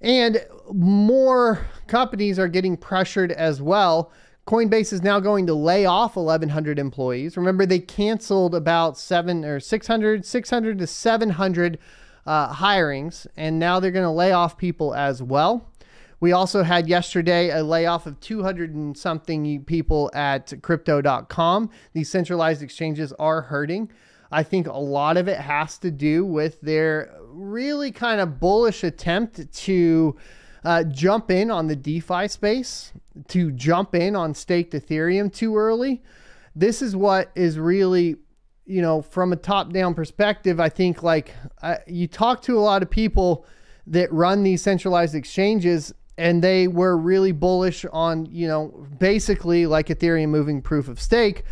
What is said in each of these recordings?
And more companies are getting pressured as well. Coinbase is now going to lay off 1,100 employees. Remember, they canceled about 600 to 700 hirings, and now they're going to lay off people as well. We also had yesterday a layoff of 200 and something people at crypto.com. These centralized exchanges are hurting. I think a lot of it has to do with their really kind of bullish attempt to jump in on the DeFi space, to jump in on staked Ethereum too early. This is what is really, you know, from a top-down perspective, I think you talk to a lot of people that run these centralized exchanges, and they were really bullish on, you know, basically like Ethereum moving proof of stake.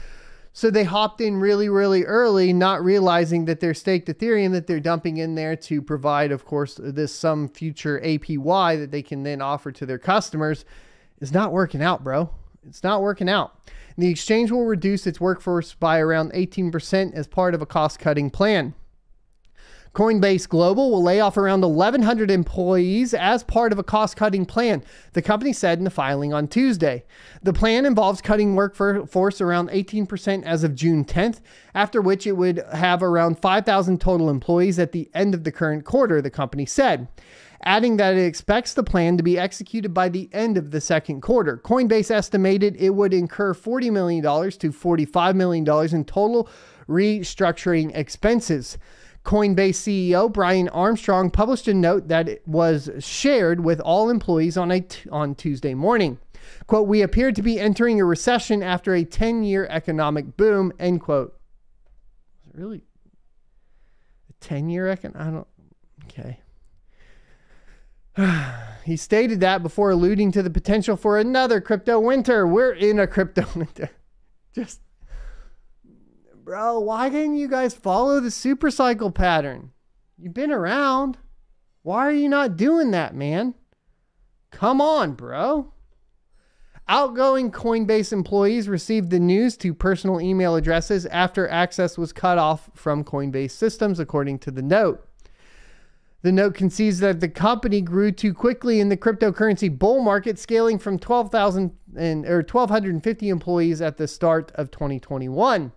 So they hopped in really, really early, not realizing that their staked Ethereum that they're dumping in there to provide, of course, some future APY that they can then offer to their customers is not working out, bro. It's not working out. And the exchange will reduce its workforce by around 18% as part of a cost-cutting plan. Coinbase Global will lay off around 1,100 employees as part of a cost-cutting plan, the company said in the filing on Tuesday. The plan involves cutting workforce around 18% as of June 10th, after which it would have around 5,000 total employees at the end of the current quarter, the company said, adding that it expects the plan to be executed by the end of the second quarter. Coinbase estimated it would incur $40 million to $45 million in total restructuring expenses. Coinbase CEO Brian Armstrong published a note that it was shared with all employees on Tuesday morning. Quote, "We appear to be entering a recession after a 10-year economic boom," end quote. Really? A 10-year okay. He stated that before alluding to the potential for another crypto winter. We're in a crypto winter. Bro, why didn't you guys follow the super cycle pattern? You've been around. Why are you not doing that, man? Come on, bro. Outgoing Coinbase employees received the news to personal email addresses after access was cut off from Coinbase systems, according to the note. The note concedes that the company grew too quickly in the cryptocurrency bull market, scaling from 1,250 employees at the start of 2021.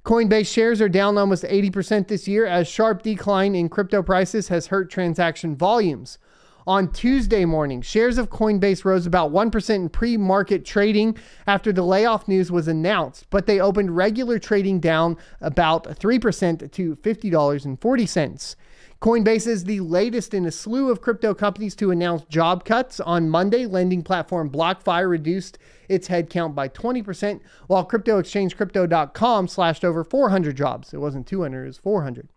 Coinbase shares are down almost 80% this year as sharp decline in crypto prices has hurt transaction volumes. On Tuesday morning, shares of Coinbase rose about 1% in pre-market trading after the layoff news was announced, but they opened regular trading down about 3% to $50.40. Coinbase is the latest in a slew of crypto companies to announce job cuts. On Monday, lending platform BlockFi reduced its headcount by 20%, while crypto exchange Crypto.com slashed over 400 jobs. It wasn't 200, it was 400.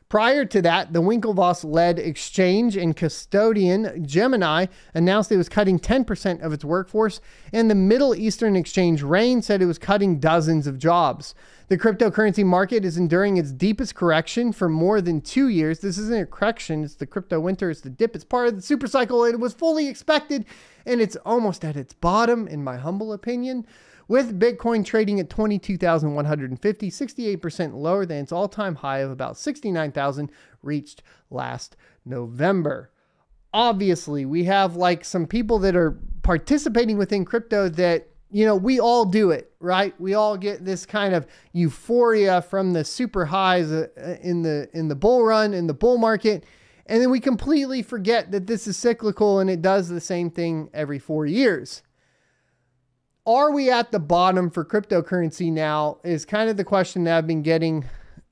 Prior to that, the Winklevoss-led exchange and custodian Gemini announced it was cutting 10% of its workforce, and the Middle Eastern exchange Rain said it was cutting dozens of jobs. The cryptocurrency market is enduring its deepest correction for more than 2 years. This isn't a correction, it's the crypto winter, it's the dip, it's part of the super cycle. It was fully expected, and it's almost at its bottom, in my humble opinion. With Bitcoin trading at 22,150, 68% lower than its all-time high of about 69,000 reached last November. Obviously, we have like some people that are participating within crypto that, you know, we all do it, right? We all get this kind of euphoria from the super highs in the bull run, in the bull market. And then we completely forget that this is cyclical and it does the same thing every 4 years. Are we at the bottom for cryptocurrency now is kind of the question that I've been getting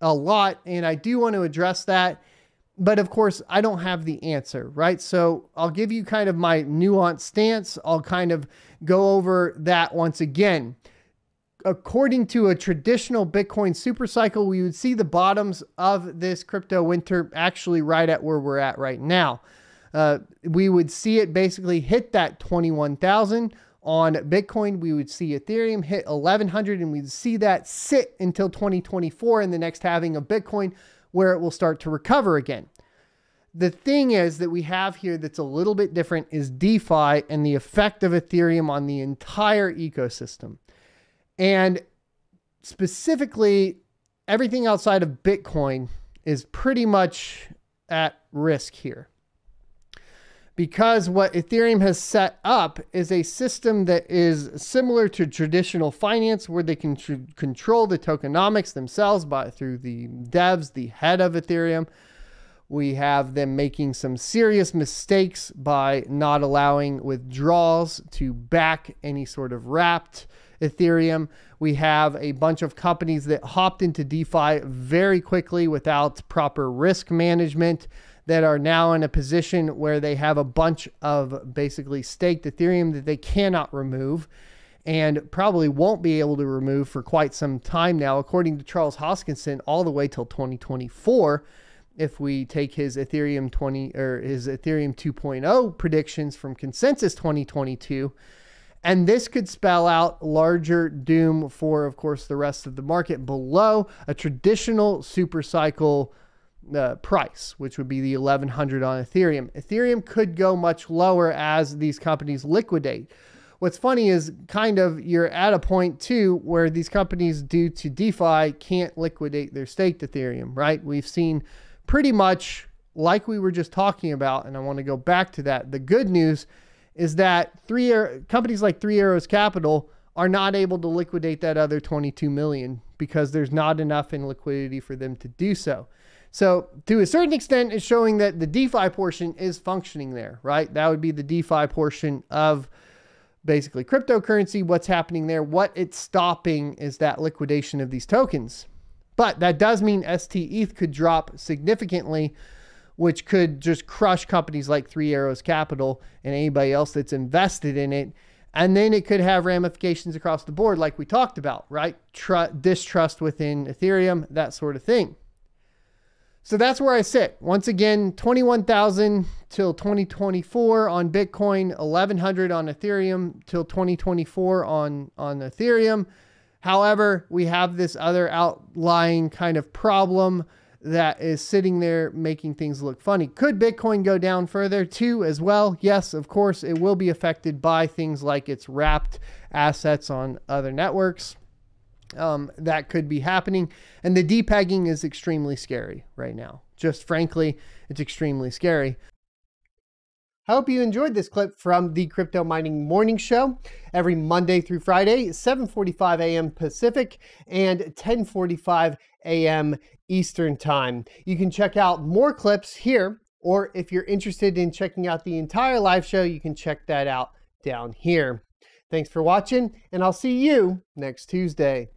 a lot. And I do want to address that. But of course, I don't have the answer, right? So I'll give you kind of my nuanced stance. I'll kind of go over that once again. According to a traditional Bitcoin super cycle, we would see the bottoms of this crypto winter actually right at where we're at right now. We would see it basically hit that 21,000 on Bitcoin. We would see Ethereum hit 1,100, and we'd see that sit until 2024 in the next halving of Bitcoin, where it will start to recover again. The thing is that we have here that's a little bit different is DeFi and the effect of Ethereum on the entire ecosystem. And specifically, everything outside of Bitcoin is pretty much at risk here. because what Ethereum has set up is a system that is similar to traditional finance, where they can control the tokenomics themselves through the devs, the head of Ethereum. We have them making some serious mistakes by not allowing withdrawals to back any sort of wrapped Ethereum. We have a bunch of companies that hopped into DeFi very quickly without proper risk management, that are now in a position where they have a bunch of basically staked Ethereum that they cannot remove, and probably won't be able to remove for quite some time now, according to Charles Hoskinson, all the way till 2024. If we take his Ethereum 2.0 predictions from Consensus 2022, and this could spell out larger doom for, of course, the rest of the market below a traditional super cycle price, which would be the 1100 on Ethereum. Ethereum could go much lower as these companies liquidate. What's funny is you're at a point too where these companies, due to DeFi, can't liquidate their staked Ethereum, right? We've seen pretty much like we were just talking about, and I want to go back to that. The good news is that companies like Three Arrows Capital are not able to liquidate that other 22 million because there's not enough in liquidity for them to do so. So to a certain extent, it's showing that the DeFi portion is functioning there, right? That would be the DeFi portion of basically cryptocurrency. What's happening there, what it's stopping is that liquidation of these tokens. But that does mean STETH could drop significantly, which could just crush companies like Three Arrows Capital and anybody else that's invested in it. And then it could have ramifications across the board, like we talked about, right? Distrust within Ethereum, that sort of thing. So that's where I sit. Once again, 21,000 till 2024 on Bitcoin, 1,100 on Ethereum till 2024 on Ethereum. However, we have this other outlying kind of problem that is sitting there making things look funny. Could Bitcoin go down further too as well? Yes, of course, it will be affected by things like its wrapped assets on other networks. That could be happening. And the depegging is extremely scary right now. Just frankly, it's extremely scary. I hope you enjoyed this clip from the Crypto Mining Morning Show every Monday through Friday, 7:45 a.m. Pacific and 10:45 a.m. Eastern Time. You can check out more clips here, or if you're interested in checking out the entire live show, you can check that out down here. Thanks for watching, and I'll see you next Tuesday.